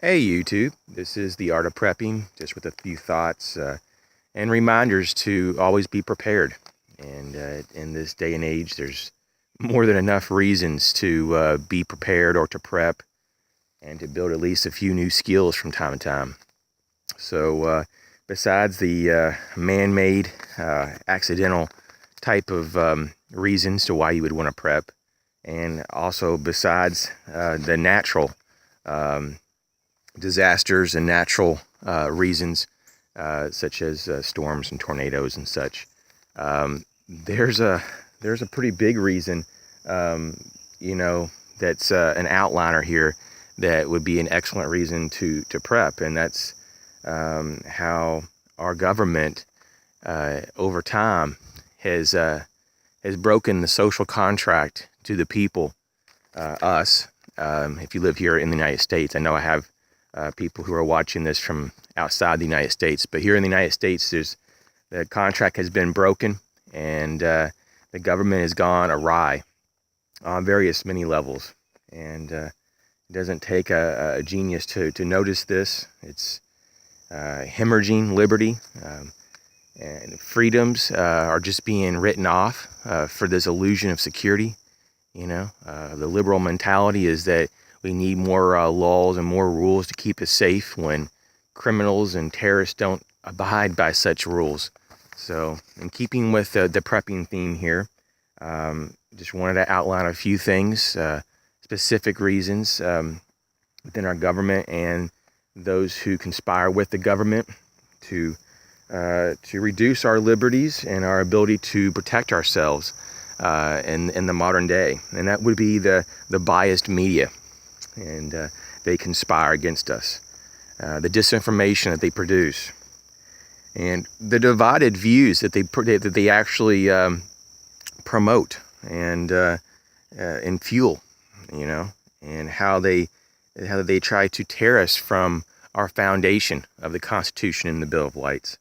Hey YouTube, this is the Art of Prepping, just with a few thoughts and reminders to always be prepared. And in this day and age, there's more than enough reasons to be prepared or to prep and to build at least a few new skills from time to time. So besides the man-made, accidental type of reasons to why you would want to prep, and also besides the natural disasters and natural reasons, such as storms and tornadoes and such. There's a pretty big reason, that's an outliner here that would be an excellent reason to prep, and that's how our government over time has broken the social contract to the people, us. If you live here in the United States, I know I have people who are watching this from outside the United States, but here in the United States, the contract has been broken, and the government has gone awry on many levels. And it doesn't take a genius to notice this. It's hemorrhaging liberty, and freedoms are just being written off for this illusion of security. The liberal mentality is that we need more laws and more rules to keep us safe when criminals and terrorists don't abide by such rules. So, in keeping with the prepping theme here, just wanted to outline a few things, specific reasons within our government and those who conspire with the government to reduce our liberties and our ability to protect ourselves in the modern day. And that would be the biased media. And they conspire against us. The disinformation that they produce, and the divided views that they actually promote and fuel, and how they try to tear us from our foundation of the Constitution and the Bill of Rights,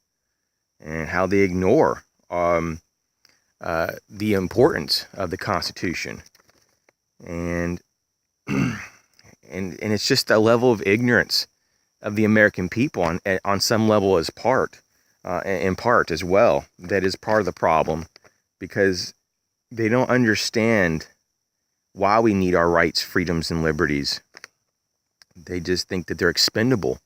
and how they ignore the importance of the Constitution, and and it's just a level of ignorance of the American people on some level in part as well, that is part of the problem, because they don't understand why we need our rights, freedoms, and liberties. They just think that they're expendable,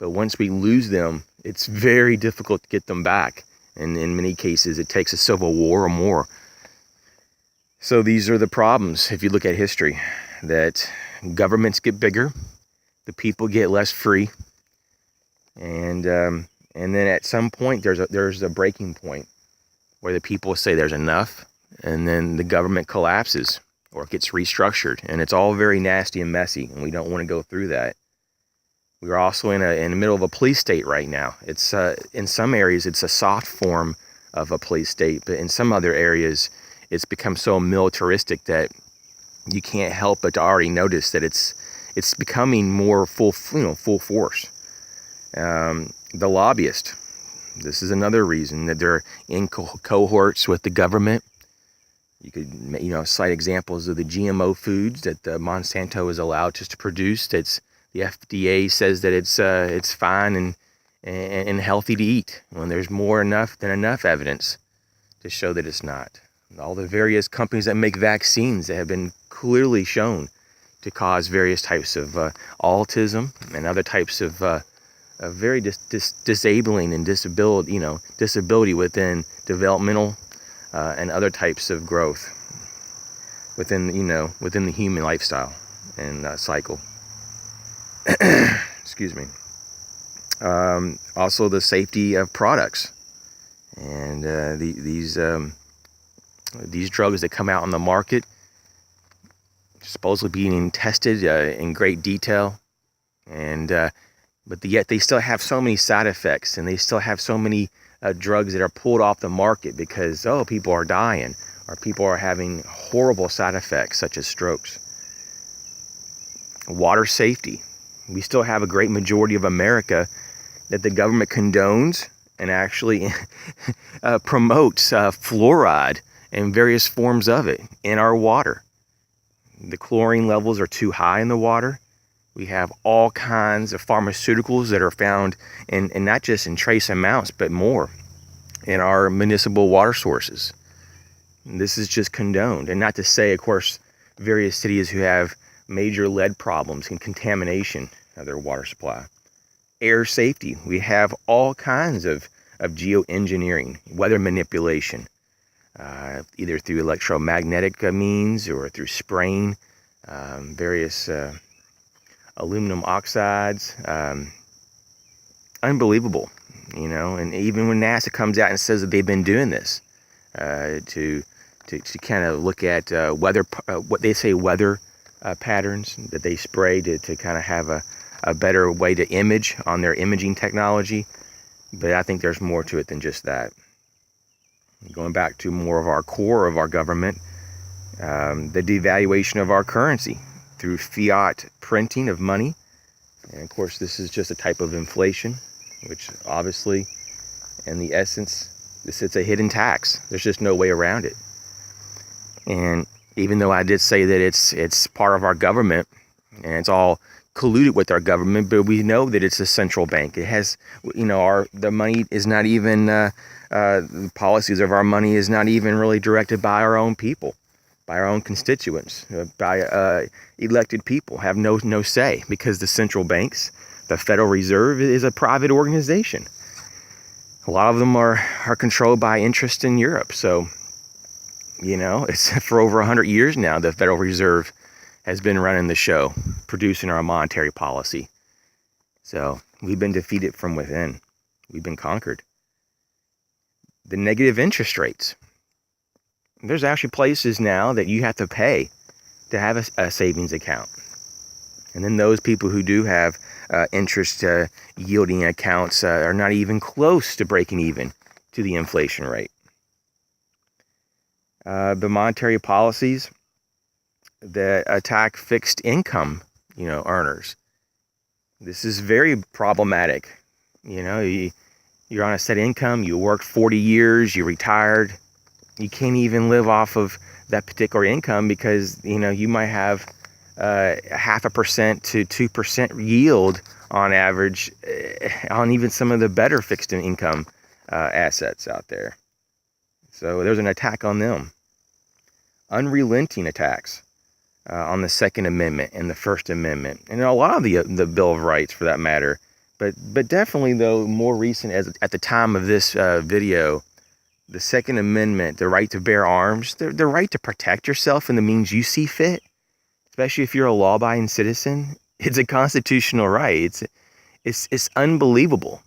but once we lose them, it's very difficult to get them back, and in many cases it takes a civil war or more. So these are the problems if you look at history, that governments get bigger, the people get less free, and then at some point there's a breaking point where the people say there's enough, and then the government collapses or gets restructured, and it's all very nasty and messy, and we don't want to go through that. We're also in the middle of a police state right now. It's in some areas it's a soft form of a police state, but in some other areas it's become so militaristic that you can't help but to already notice that it's becoming more full force. The lobbyist. This is another reason that they're in cohorts with the government. You could cite examples of the GMO foods that Monsanto is allowed just to produce. That's the FDA says that it's fine and healthy to eat, when there's more than enough evidence to show that it's not. All the various companies that make vaccines that have been clearly shown to cause various types of autism and other types of very disabling and disability within developmental and other types of growth within the human lifestyle and cycle. Excuse me. Also, the safety of products, and these drugs that come out on the market, supposedly being tested in great detail, and but yet they still have so many side effects, and they still have so many drugs that are pulled off the market because people are dying, or people are having horrible side effects such as strokes. Water safety. We still have a great majority of America that the government condones and actually promotes fluoride and various forms of it in our water. The chlorine levels are too high in the water, We have all kinds of pharmaceuticals that are found in not just in trace amounts, but more in our municipal water sources. And this is just condoned. And not to say, of course, various cities who have major lead problems and contamination of their water supply. Air safety. We have all kinds of geoengineering, weather manipulation, either through electromagnetic means or through spraying, various aluminum oxides. Unbelievable, and even when NASA comes out and says that they've been doing this to kind of look at weather, what they say weather patterns that they spray to kind of have a better way to image on their imaging technology. But I think there's more to it than just that. Going back to more of our core of our government, the devaluation of our currency through fiat printing of money. And of course, this is just a type of inflation, which obviously, in the essence, it's a hidden tax. There's just no way around it. And even though I did say that it's part of our government and it's all colluded with our government, but we know that it's a central bank. It has, the money is not even, the policies of our money is not even really directed by our own people, by our own constituents, by elected people, have no say, because the central banks, the Federal Reserve, is a private organization. A lot of them are controlled by interest in Europe. So, it's for over 100 years now, the Federal Reserve has been running the show, producing our monetary policy. So we've been defeated from within. We've been conquered. The negative interest rates. There's actually places now that you have to pay to have a savings account. And then those people who do have interest yielding accounts are not even close to breaking even to the inflation rate. The monetary policies that attack fixed income, earners. This is very problematic. You're on a set income, you worked 40 years, you retired. You can't even live off of that particular income because, you might have 0.5% to 2% yield on average on even some of the better fixed income assets out there. So there's an attack on them. Unrelenting attacks on the Second Amendment and the First Amendment, and a lot of the Bill of Rights for that matter. But definitely, though, more recent, at the time of this video, the Second Amendment, the right to bear arms, the right to protect yourself in the means you see fit, especially if you're a law-abiding citizen. It's a constitutional right. It's unbelievable.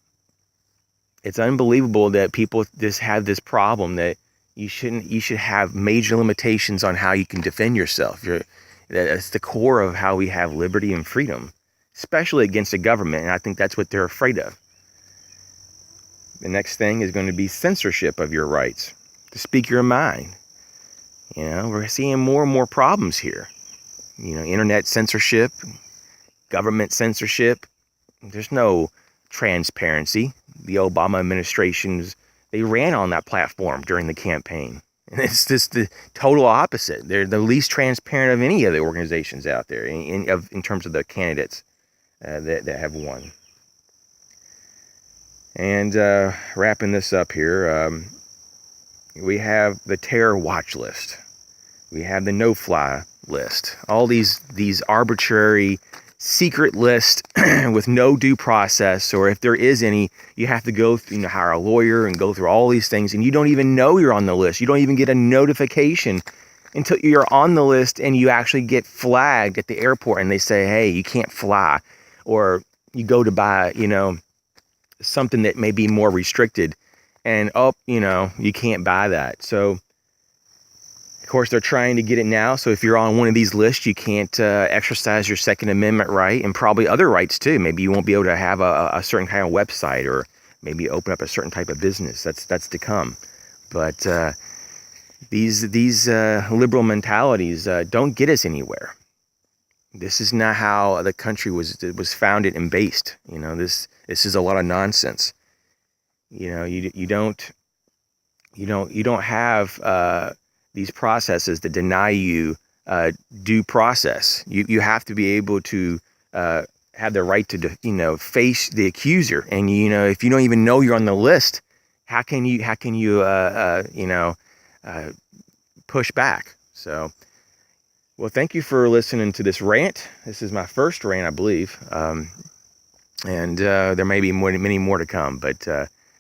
It's unbelievable that people just have this problem that you should have major limitations on how you can defend yourself. That's the core of how we have liberty and freedom, especially against the government. And I think that's what they're afraid of. The next thing is going to be censorship of your rights to speak your mind. We're seeing more and more problems here. Internet censorship, government censorship. There's no transparency. The Obama administrations, they ran on that platform during the campaign. And it's just the total opposite. They're the least transparent of any of the organizations out there in terms of the candidates that have won. And wrapping this up here, we have the terror watch list. We have the no-fly list. All these arbitrary secret lists with no due process, or if there is any, you have to go hire a lawyer and go through all these things, and you don't even know you're on the list. You don't even get a notification until you're on the list and you actually get flagged at the airport and they say, hey, you can't fly. Or you go to buy, something that may be more restricted, and you can't buy that. So of course, they're trying to get it now. So if you're on one of these lists, you can't exercise your Second Amendment right, and probably other rights too. Maybe you won't be able to have a certain kind of website, or maybe open up a certain type of business. That's to come. But these liberal mentalities don't get us anywhere. This is not how the country was founded and based. This is a lot of nonsense. You don't have these processes that deny you due process. You have to be able to have the right to face the accuser. And if you don't even know you're on the list, how can you push back? So, well, thank you for listening to this rant. This is my first rant, I believe, and there may be many more to come. But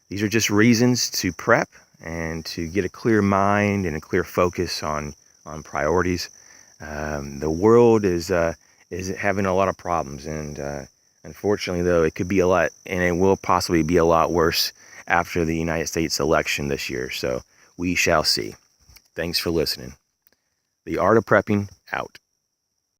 these are just reasons to prep and to get a clear mind and a clear focus on priorities. The world is having a lot of problems, and unfortunately, though, it could be a lot, and it will possibly be a lot worse after the United States election this year. So we shall see. Thanks for listening. The Art of Prepping, out.